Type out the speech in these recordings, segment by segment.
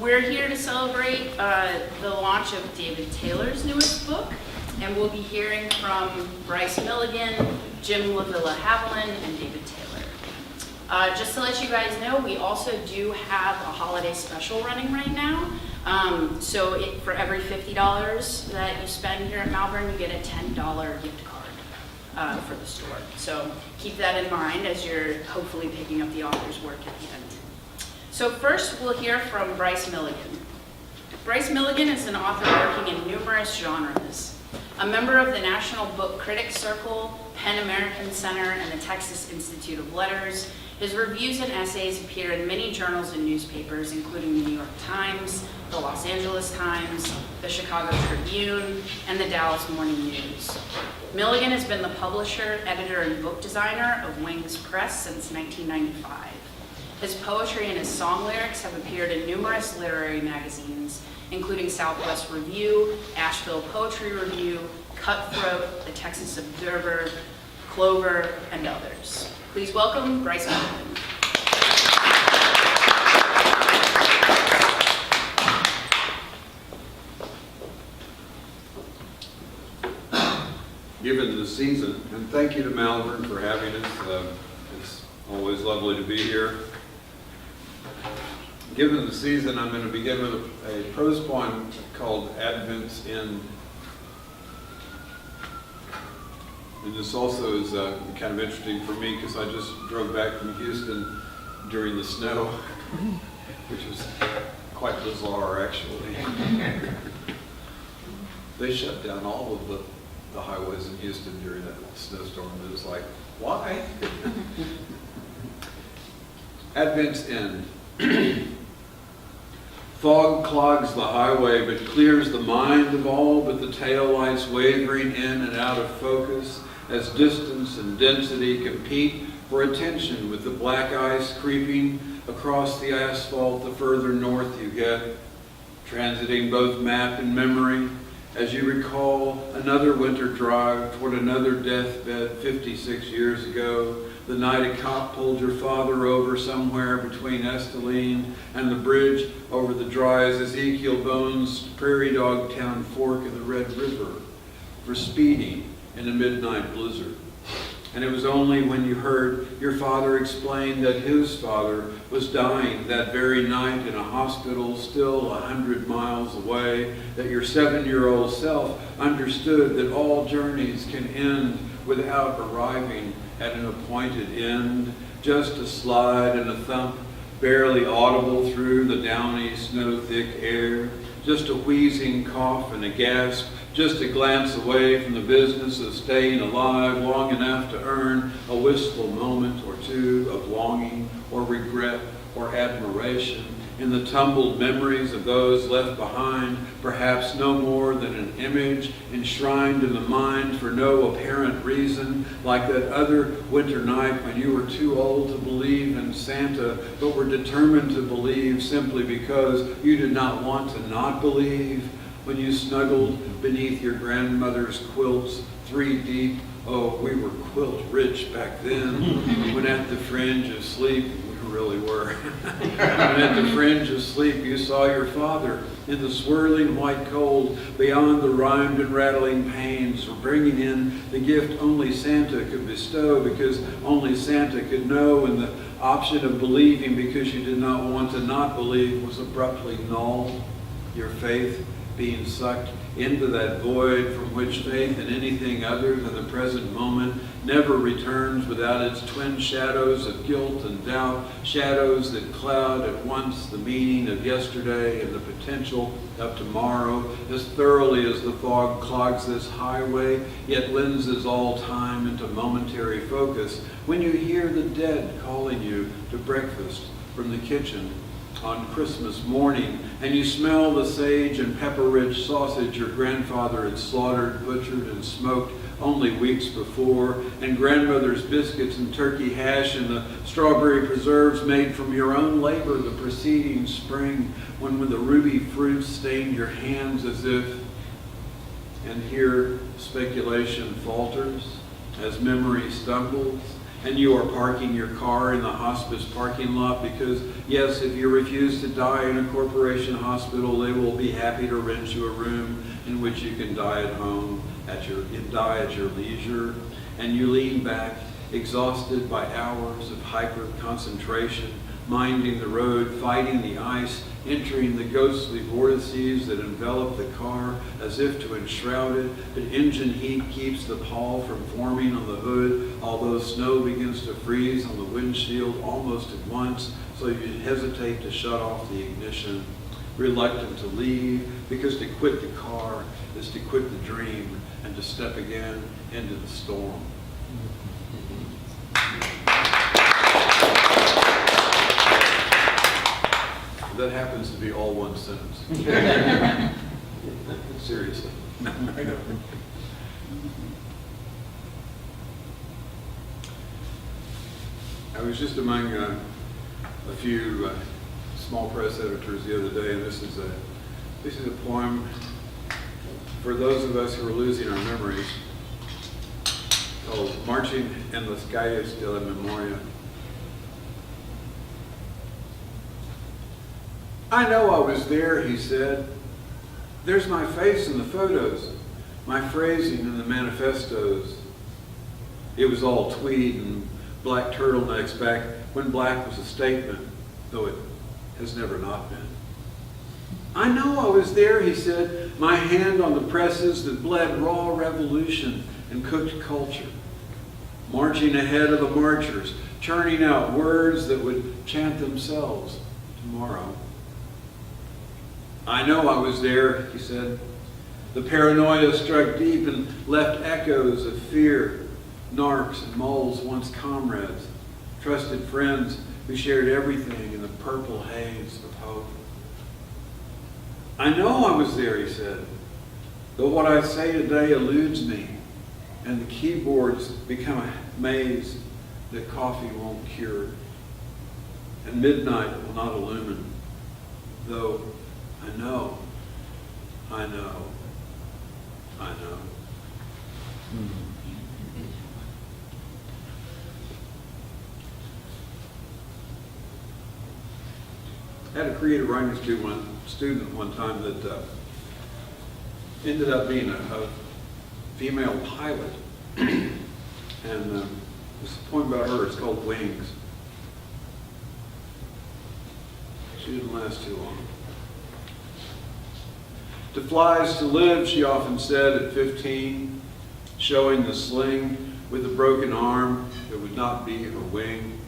We're here to celebrate the launch of David Taylor's newest book, and we'll be hearing from Bryce Milligan, Jim LaVilla Haviland, and David Taylor. Just to let you guys know, we also do have a holiday special running right now. So for every $50 that you spend here at Malvern, you get a $10 gift card for the store. So keep that in mind as you're hopefully picking up the author's work at the end. So first, we'll hear from Bryce Milligan. Bryce Milligan is an author working in numerous genres. A member of the National Book Critics Circle, PEN American Center, and the Texas Institute of Letters, his reviews and essays appear in many journals and newspapers, including the New York Times, the Los Angeles Times, the Chicago Tribune, and the Dallas Morning News. Milligan has been the publisher, editor, and book designer of Wings Press since 1995. His poetry and his song lyrics have appeared in numerous literary magazines, including Southwest Review, Asheville Poetry Review, Cutthroat, the Texas Observer, Clover, and others. Please welcome Bryce Milligan. Given the season, and thank you to Malvern for having us. It's always lovely to be here. Given the season, I'm going to begin with a prose poem called Advent's End. And this also is kind of interesting for me because I just drove back from Houston during the snow, which was quite bizarre actually. They shut down all of the highways in Houston during that snowstorm. It was like, why? Advent's End. Fog clogs the highway but clears the mind of all but the taillights wavering in and out of focus as distance and density compete for attention with the black ice creeping across the asphalt the further north you get, transiting both map and memory as you recall another winter drive toward another deathbed 56 years ago, the night a cop pulled your father over somewhere between Esteline and the bridge over the dry as Ezekiel Bones' prairie dog town fork in the Red River for speeding in a midnight blizzard. And it was only when you heard your father explain that his father was dying that very night in a hospital still 100 miles away that your 7-year-old self understood that all journeys can end without arriving at an appointed end, just a slide and a thump barely audible through the downy snow-thick air, just a wheezing cough and a gasp, just a glance away from the business of staying alive long enough to earn a wistful moment or two of longing or regret or admiration in the tumbled memories of those left behind, perhaps no more than an image enshrined in the mind for no apparent reason, like that other winter night when you were too old to believe in Santa, but were determined to believe simply because you did not want to not believe, when you snuggled beneath your grandmother's quilts 3 deep. Oh, we were quilt rich back then, when at the fringe of sleep, really were. And at the fringe of sleep you saw your father in the swirling white cold beyond the rhymed and rattling panes, bringing in the gift only Santa could bestow because only Santa could know, and the option of believing because you did not want to not believe was abruptly null, your faith being sucked into that void from which faith in anything other than the present moment never returns without its twin shadows of guilt and doubt, shadows that cloud at once the meaning of yesterday and the potential of tomorrow, as thoroughly as the fog clogs this highway, yet lenses all time into momentary focus when you hear the dead calling you to breakfast from the kitchen on Christmas morning, and you smell the sage and pepper-rich sausage your grandfather had slaughtered, butchered, and smoked only weeks before, and grandmother's biscuits and turkey hash and the strawberry preserves made from your own labor the preceding spring, when the ruby fruits stained your hands as if, and here speculation falters as memory stumbles, and you are parking your car in the hospice parking lot because, yes, if you refuse to die in a corporation hospital, they will be happy to rent you a room in which you can die at home, die at your leisure, and you lean back, exhausted by hours of hyper-concentration, minding the road, fighting the ice, entering the ghostly vortices that envelop the car as if to enshroud it, but engine heat keeps the pall from forming on the hood, although snow begins to freeze on the windshield almost at once, so you hesitate to shut off the ignition, reluctant to leave, because to quit the car is to quit the dream and to step again into the storm. That happens to be all one sentence. Seriously. I know. I was just among a few small press editors the other day, and this is a poem for those of us who are losing our memories, called "Marching en las calles de la memoria." I know I was there, he said. There's my face in the photos, my phrasing in the manifestos. It was all tweed and black turtlenecks back when black was a statement, though it has never not been. I know I was there, he said, my hand on the presses that bled raw revolution and cooked culture, marching ahead of the marchers, churning out words that would chant themselves tomorrow. I know I was there, he said. The paranoia struck deep and left echoes of fear. Narcs and moles, once comrades, trusted friends who shared everything in the purple haze of hope. I know I was there, he said, though what I say today eludes me, and the keyboards become a maze that coffee won't cure, and midnight will not illumine, though I know. I know. I had a creative writing student one time that ended up being a female pilot. And this poem about her is called Wings. She didn't last too long. To fly is to live, she often said at 15, showing the sling with a broken arm that would not be her wing.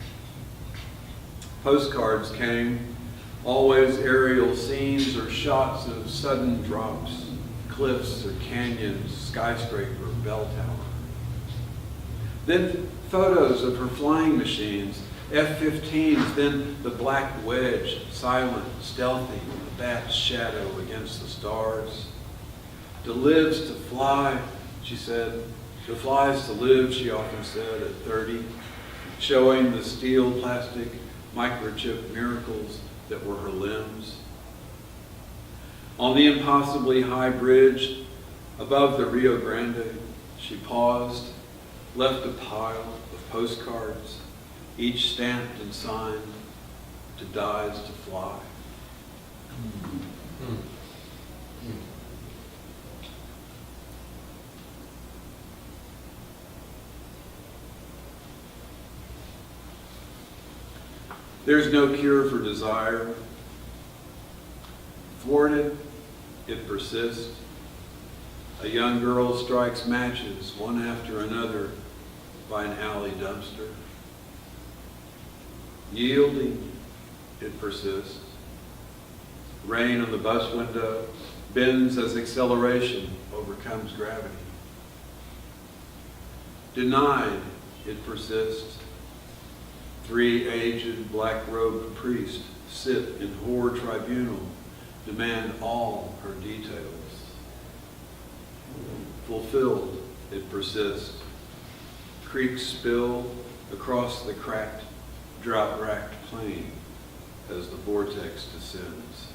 Postcards came, always aerial scenes or shots of sudden drops, cliffs or canyons, skyscraper, bell tower. Then photos of her flying machines, F-15s, then the black wedge, silent, stealthy, a bat's shadow against the stars. To live's to fly, she said. To fly's to live, she often said at 30, showing the steel, plastic, microchip miracles that were her limbs. On the impossibly high bridge above the Rio Grande, she paused, left a pile of postcards, each stamped and signed, to dies to fly. There's no cure for desire. Thwarted, it persists. A young girl strikes matches, one after another, by an alley dumpster. Yielding, it persists. Rain on the bus window bends as acceleration overcomes gravity. Denied, it persists. 3 aged black-robed priests sit in hoar tribunal, demand all her details. Fulfilled, it persists. Creeks spill across the cracked, drought-racked plain as the vortex descends.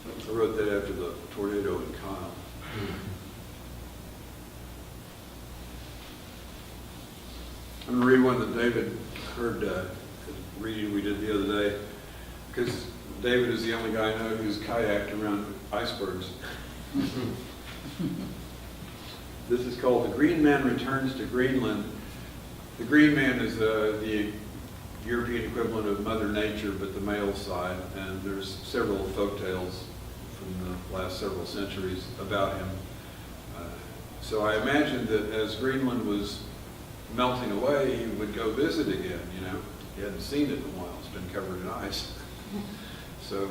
I wrote that after the tornado in Kyle. I'm going to read one that David heard reading we did the other day, because David is the only guy I know who's kayaked around icebergs. This is called The Green Man Returns to Greenland. The Green Man is the European equivalent of Mother Nature, but the male side, and there's several folk tales from the last several centuries about him. So I imagined that as Greenland was melting away, he would go visit again, you know. He hadn't seen it in a while. It's been covered in ice. So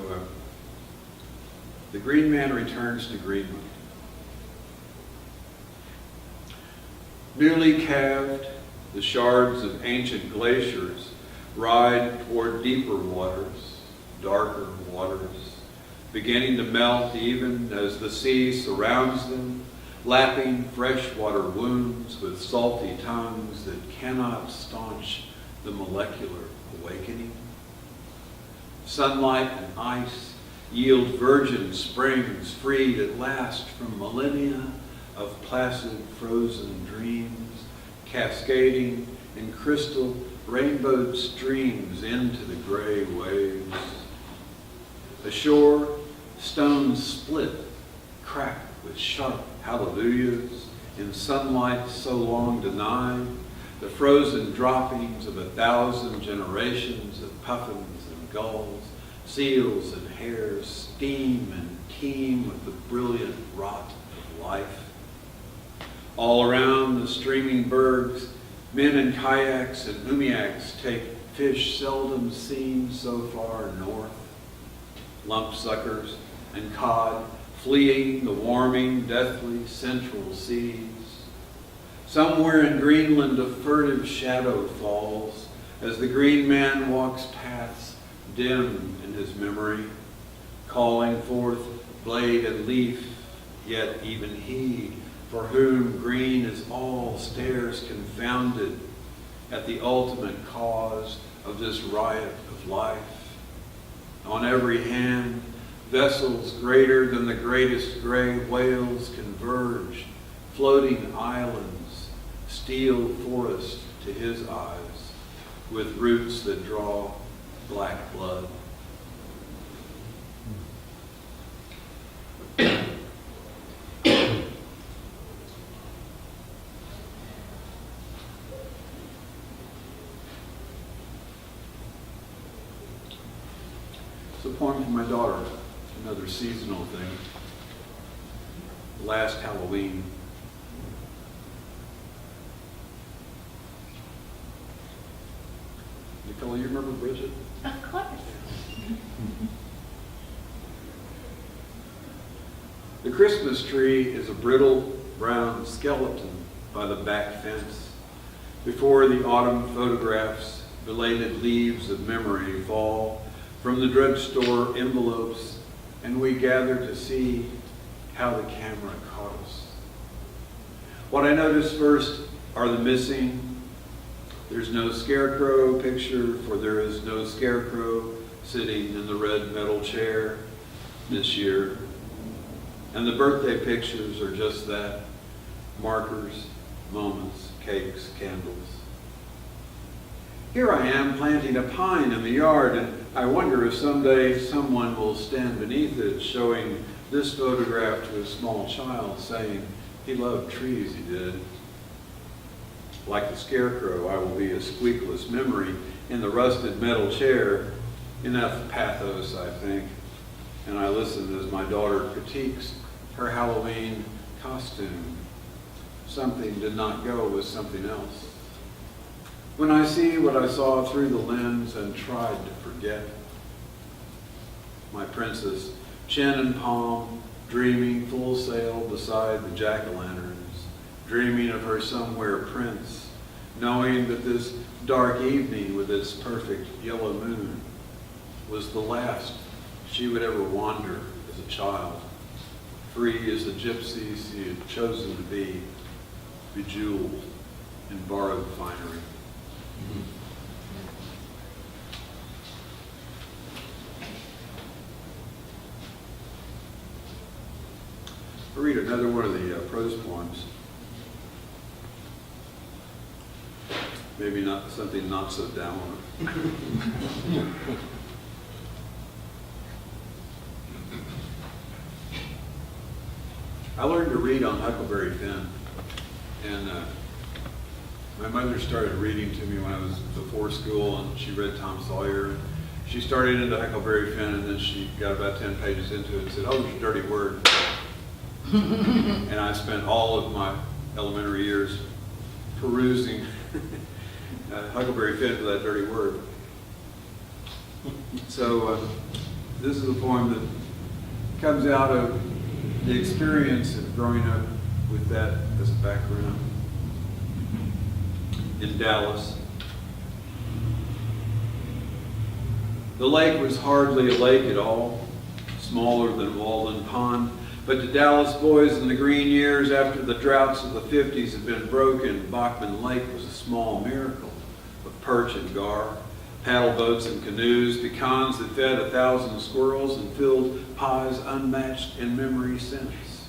the Green Man returns to Greenland. Newly calved, the shards of ancient glaciers ride toward deeper waters, darker waters, beginning to melt even as the sea surrounds them, lapping freshwater wounds with salty tongues that cannot staunch the molecular awakening. Sunlight and ice yield virgin springs freed at last from millennia of placid frozen dreams, cascading in crystal rainbowed streams into the gray waves. Ashore, stones split, crack with sharp hallelujahs in sunlight so long denied, the frozen droppings of 1,000 generations of puffins and gulls, seals and hares steam and teem with the brilliant rot of life. All around the streaming bergs, men in kayaks and umiaks take fish seldom seen so far north, lumpsuckers and cod fleeing the warming, deathly central seas. Somewhere in Greenland a furtive shadow falls as the Green Man walks paths dim in his memory, calling forth blade and leaf, yet even he, for whom green is all, stares confounded at the ultimate cause of this riot of life. On every hand, vessels greater than the greatest gray whales converge, floating islands, steel forest to his eyes, with roots that draw black blood. It's a poem from my daughter, another seasonal thing. Last Halloween. Nicole, you remember Brigid? Of course. The Christmas tree is a brittle brown skeleton by the back fence. Before the autumn photographs, belated leaves of memory fall from the drugstore envelopes, and we gather to see how the camera caught us. What I noticed first are the missing. There's no scarecrow picture, for there is no scarecrow sitting in the red metal chair this year. And the birthday pictures are just that, markers, moments, cakes, candles. Here I am planting a pine in the yard, and I wonder if someday someone will stand beneath it showing this photograph to a small child saying, he loved trees, he did. Like the scarecrow, I will be a squeakless memory in the rusted metal chair. Enough pathos, I think. And I listen as my daughter critiques her Halloween costume. Something did not go with something else. When I see what I saw through the lens and tried to forget, my princess, chin and palm, dreaming full sail beside the jack-o'-lanterns, dreaming of her somewhere prince, knowing that this dark evening with its perfect yellow moon was the last she would ever wander as a child, free as the gypsies she had chosen to be, bejeweled in borrowed finery. I'll read another one of the prose poems. maybe not something not so down. I learned to read on Huckleberry Finn, and my mother started reading to me when I was before school, and she read Tom Sawyer. She started into Huckleberry Finn, and then she got about 10 pages into it and said, "Oh, there's a dirty word." And I spent all of my elementary years perusing Huckleberry Finn for that dirty word. So this is a poem that comes out of the experience of growing up with that as a background in Dallas. The lake was hardly a lake at all, smaller than Walden Pond, but to Dallas boys in the green years after the droughts of the 50s had been broken, Bachman Lake was a small miracle of perch and gar, paddle boats and canoes, pecans that fed 1,000 squirrels and filled pies unmatched in memory since.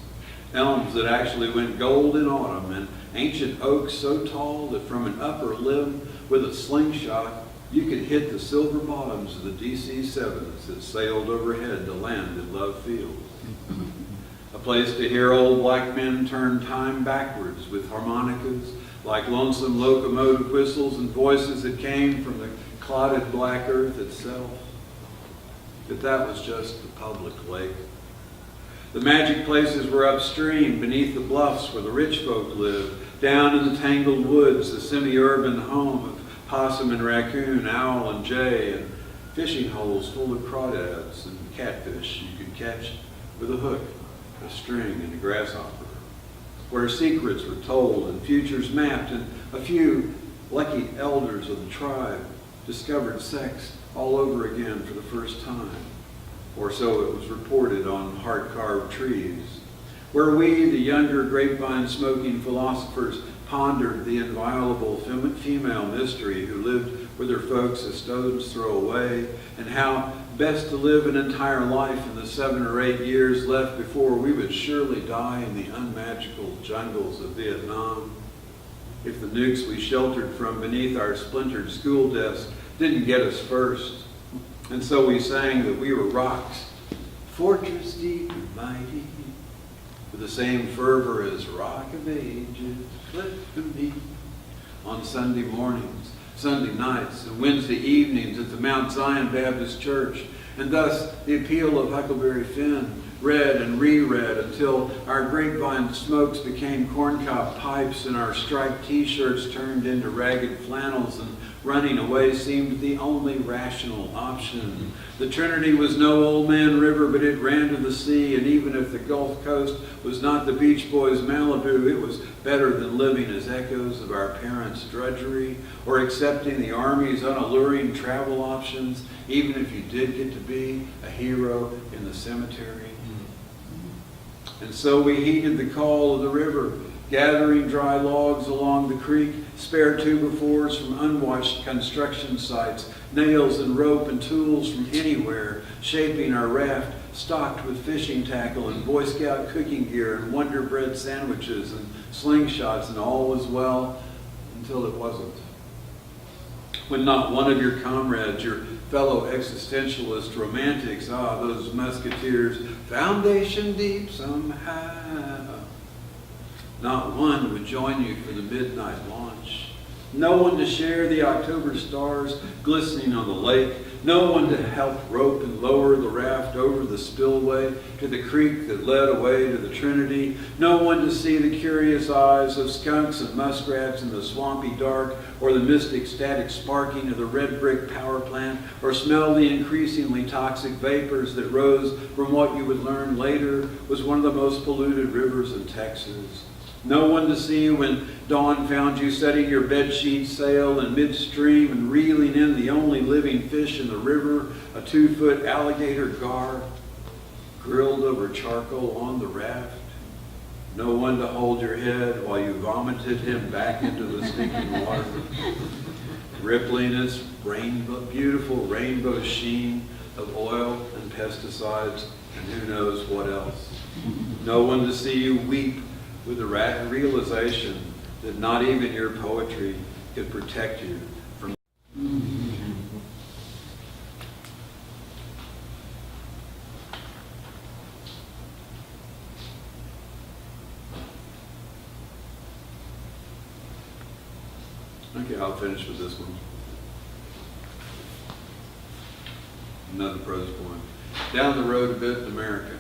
Elms that actually went gold in autumn, and ancient oaks so tall that from an upper limb with a slingshot you could hit the silver bottoms of the DC-7s that sailed overhead to land in Love Field. A place to hear old black men turn time backwards with harmonicas like lonesome locomotive whistles and voices that came from the clotted black earth itself. But that was just the public lake. The magic places were upstream, beneath the bluffs where the rich folk lived, down in the tangled woods, the semi-urban home of possum and raccoon, owl and jay, and fishing holes full of crawdads and catfish you could catch with a hook, a string, and a grasshopper, where secrets were told and futures mapped, and a few lucky elders of the tribe discovered sex all over again for the first time, or so it was reported on heart-carved trees, where we, the younger grapevine-smoking philosophers, pondered the inviolable female mystery who lived with her folks a stone's throw away, and how best to live an entire life in the 7 or 8 years left before we would surely die in the unmagical jungles of Vietnam, if the nukes we sheltered from beneath our splintered school desks didn't get us first. And so we sang that we were rocks, fortress deep and mighty, with the same fervor as Rock of Ages, flip and beat, on Sunday mornings, Sunday nights, and Wednesday evenings at the Mount Zion Baptist Church. And thus the appeal of Huckleberry Finn, read and reread until our grapevine smokes became corncob pipes and our striped t-shirts turned into ragged flannels, and running away seemed the only rational option. The Trinity was no old man river, but it ran to the sea, and even if the Gulf Coast was not the Beach Boys' Malibu, it was better than living as echoes of our parents' drudgery, or accepting the Army's unalluring travel options, even if you did get to be a hero in the cemetery. And so we heeded the call of the river, gathering dry logs along the creek, spare 2x4s from unwashed construction sites, nails and rope and tools from anywhere, shaping our raft, stocked with fishing tackle and Boy Scout cooking gear and Wonder Bread sandwiches and slingshots, and all was well until it wasn't. When not one of your comrades, your fellow existentialist romantics, those musketeers, foundation deep somehow, not one would join you for the midnight launch. No one to share the October stars glistening on the lake. No one to help rope and lower the raft over the spillway to the creek that led away to the Trinity. No one to see the curious eyes of skunks and muskrats in the swampy dark, or the mystic static sparking of the red brick power plant, or smell the increasingly toxic vapors that rose from what you would learn later was one of the most polluted rivers in Texas. No one to see when dawn found you setting your bedsheet sail in midstream and reeling in the only living fish in the river, a 2-foot alligator gar, grilled over charcoal on the raft. No one to hold your head while you vomited him back into the stinking water, rippling its beautiful rainbow sheen of oil and pesticides and who knows what else. No one to see you weep with the realization that not even your poetry could protect you from. Okay, I'll finish with this one. Another prose poem. Down the road a bit in America.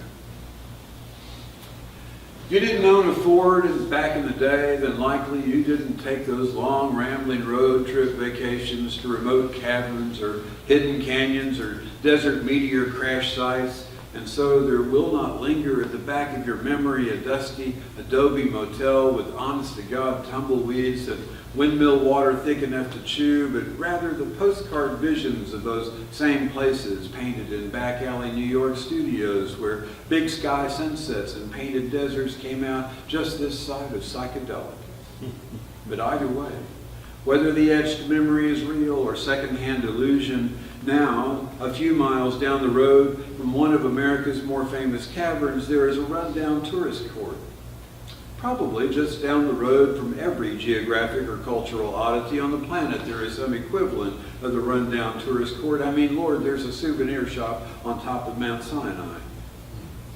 If you didn't own a Ford back in the day, then likely you didn't take those long rambling road trip vacations to remote caverns or hidden canyons or desert meteor crash sites. And so there will not linger at the back of your memory a dusty adobe motel with honest-to-God tumbleweeds and windmill water thick enough to chew, but rather the postcard visions of those same places painted in back alley New York studios where big sky sunsets and painted deserts came out just this side of psychedelic. But either way, whether the etched memory is real or secondhand illusion, now, a few miles down the road from one of America's more famous caverns, there is a rundown tourist court. Probably just down the road from every geographic or cultural oddity on the planet, there is some equivalent of the rundown tourist court. I mean, Lord, there's a souvenir shop on top of Mount Sinai.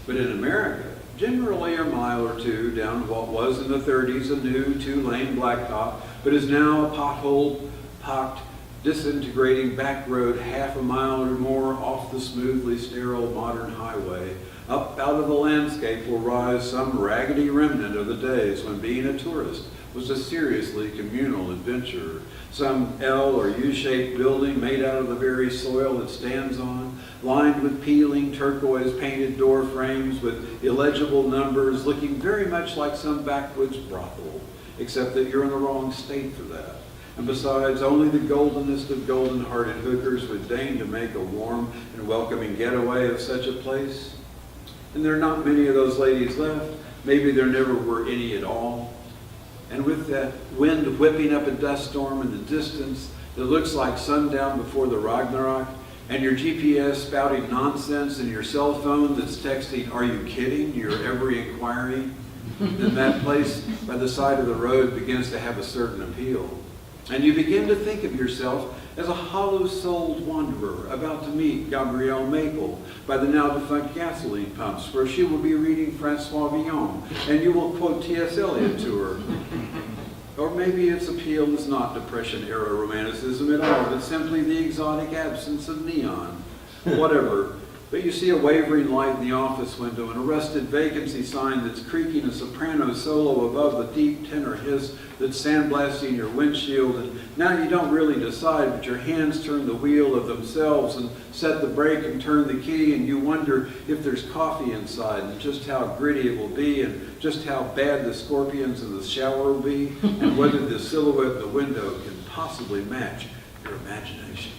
But in America, generally a mile or two down what was in the 30s a new 2-lane blacktop, but is now a pothole-pocked, disintegrating back road half a mile or more off the smoothly sterile modern highway. Up out of the landscape will rise some raggedy remnant of the days when being a tourist was a seriously communal adventure. Some L or U-shaped building made out of the very soil it stands on, lined with peeling turquoise painted door frames with illegible numbers, looking very much like some backwoods brothel, except that you're in the wrong state for that. And besides, only the goldenest of golden-hearted hookers would deign to make a warm and welcoming getaway of such a place. And there are not many of those ladies left. Maybe there never were any at all. And with that wind whipping up a dust storm in the distance that looks like sundown before the Ragnarok, and your GPS spouting nonsense and your cell phone that's texting, "Are you kidding?" your every inquiry, then that place by the side of the road begins to have a certain appeal. And you begin to think of yourself as a hollow-souled wanderer about to meet Gabrielle Maple by the now-defunct gasoline pumps, where she will be reading Francois Villon, and you will quote T.S. Eliot to her. Or maybe its appeal is not Depression-era romanticism at all, but simply the exotic absence of neon. Whatever. But you see a wavering light in the office window and a rusted vacancy sign that's creaking a soprano solo above the deep tenor hiss that's sandblasting your windshield. And now you don't really decide, but your hands turn the wheel of themselves and set the brake and turn the key, and you wonder if there's coffee inside and just how gritty it will be and just how bad the scorpions in the shower will be and whether the silhouette in the window can possibly match your imagination.